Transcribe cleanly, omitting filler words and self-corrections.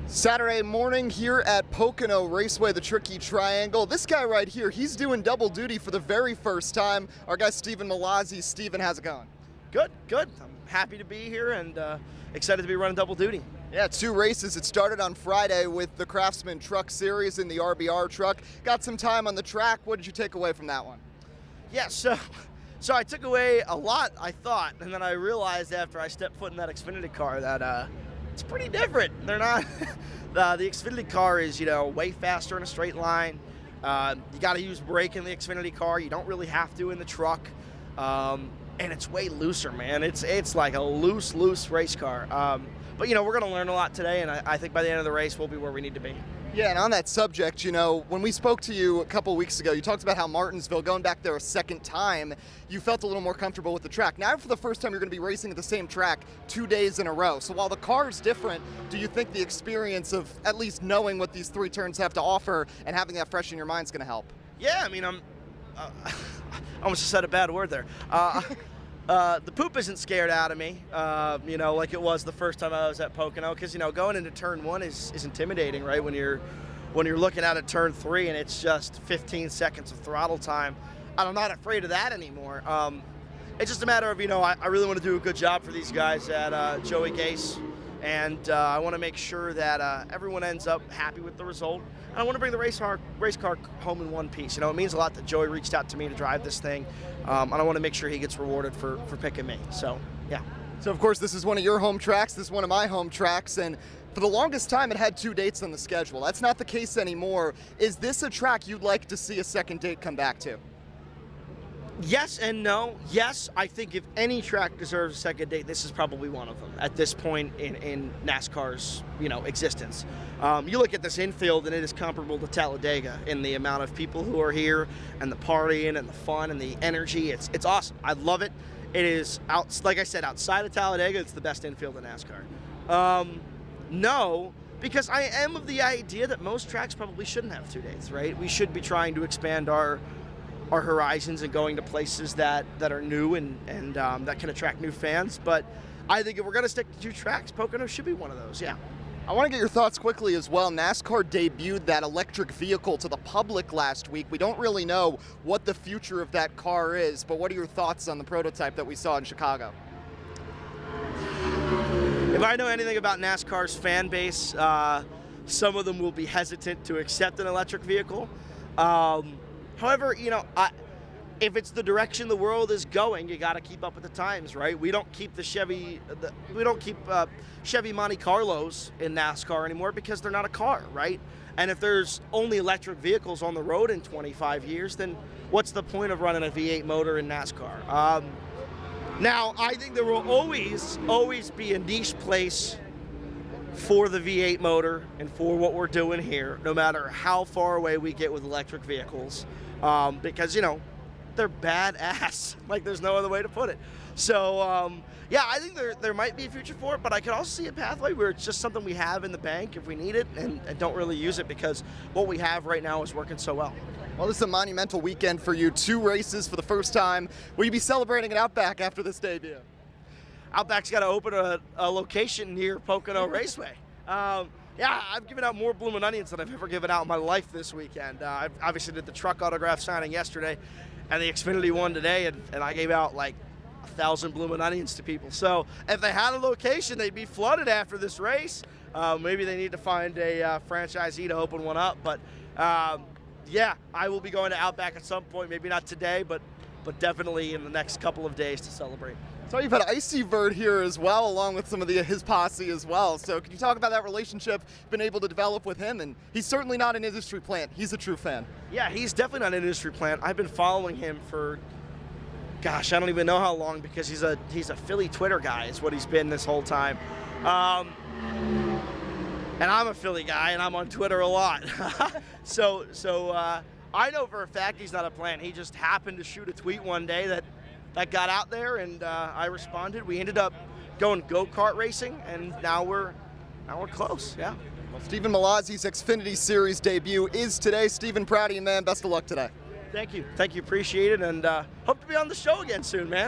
Saturday morning here at Pocono Raceway, the Tricky Triangle. This guy right here, he's doing double duty for the very first time. Our guy Stephen Mallozzi. Stephen, how's it going? Good. I'm happy to be here and excited to be running double duty. Yeah, 2 races. It started on Friday with the Craftsman Truck Series in the RBR truck. Got some time on the track. What did you take away from that one? Yeah, so I took away a lot, I thought, and then I realized after I stepped foot in that Xfinity car that it's pretty different. They're not the Xfinity car is, way faster in a straight line. You got to use brake in the Xfinity car. You don't really have to in the truck. And it's way looser, man. It's like a loose race car. But we're going to learn a lot today, and I think by the end of the race, we'll be where we need to be. Yeah, and on that subject, when we spoke to you a couple weeks ago, you talked about how Martinsville, going back there a second time, you felt a little more comfortable with the track. Now, for the first time, you're going to be racing at the same track 2 days in a row. So while the car is different, do you think the experience of at least knowing what these 3 turns have to offer and having that fresh in your mind is going to help? Yeah, I almost said a bad word there. The poop isn't scared out of me, like it was the first time I was at Pocono, because going into turn 1 is intimidating, right? When you're looking at turn 3 and it's just 15 seconds of throttle time. I'm not afraid of that anymore. It's just a matter of I really want to do a good job for these guys at Joey Gase, and I want to make sure that everyone ends up happy with the result. And I want to bring the race car home in one piece. It means a lot that Joey reached out to me to drive this thing, and I want to make sure he gets rewarded for picking me. So, yeah. So, of course, this is one of your home tracks. This is one of my home tracks, and for the longest time, it had 2 dates on the schedule. That's not the case anymore. Is this a track you'd like to see a second date come back to? Yes and no. Yes, I think if any track deserves a second date, this is probably one of them at this point in NASCAR's existence. You look at this infield and it is comparable to Talladega in the amount of people who are here and the partying and the fun and the energy. It's awesome. I love it. It is like I said, outside of Talladega, it's the best infield in NASCAR. No, because I am of the idea that most tracks probably shouldn't have 2 dates, right? We should be trying to expand our horizons and going to places that are new and that can attract new fans. But I think if we're going to stick to 2 tracks, Pocono should be one of those, yeah. I want to get your thoughts quickly as well. NASCAR debuted that electric vehicle to the public last week. We don't really know what the future of that car is, but what are your thoughts on the prototype that we saw in Chicago? If I know anything about NASCAR's fan base, some of them will be hesitant to accept an electric vehicle. However, if it's the direction the world is going, you got to keep up with the times, right? We don't keep Chevy Monte Carlos in NASCAR anymore because they're not a car, right? And if there's only electric vehicles on the road in 25 years, then what's the point of running a V8 motor in NASCAR? Now, I think there will always be a niche place for the V8 motor and for what we're doing here, no matter how far away we get with electric vehicles, because they're badass. Like, there's no other way to put it. So yeah, I think there might be a future for it, but I could also see a pathway where it's just something we have in the bank if we need it and don't really use it because what we have right now is working so well. Well, this is a monumental weekend for you. 2 races for the first time. Will you be celebrating at Outback after this debut? Outback's got to open a location near Pocono Raceway. Yeah, I've given out more bloomin' onions than I've ever given out in my life this weekend. I obviously did the truck autograph signing yesterday and the Xfinity one today, and I gave out like 1,000 bloomin' onions to people. So if they had a location, they'd be flooded after this race. Maybe they need to find a franchisee to open one up. But yeah, I will be going to Outback at some point, maybe not today, but definitely in the next couple of days to celebrate. So you've had Icy Vert here as well, along with some of his posse as well. So can you talk about that relationship been able to develop with him? And he's certainly not an industry plant. He's a true fan. Yeah, he's definitely not an industry plant. I've been following him for, gosh, I don't even know how long, because he's a Philly Twitter guy is what he's been this whole time. And I'm a Philly guy, and I'm on Twitter a lot. So I know for a fact he's not a plant. He just happened to shoot a tweet one day that got out there, and I responded. We ended up going go-kart racing, and now we're close, yeah. Well, Stephen Mallozzi's Xfinity Series debut is today. Stephen, proud of you, man. Best of luck today. Thank you. Appreciate it, and hope to be on the show again soon, man.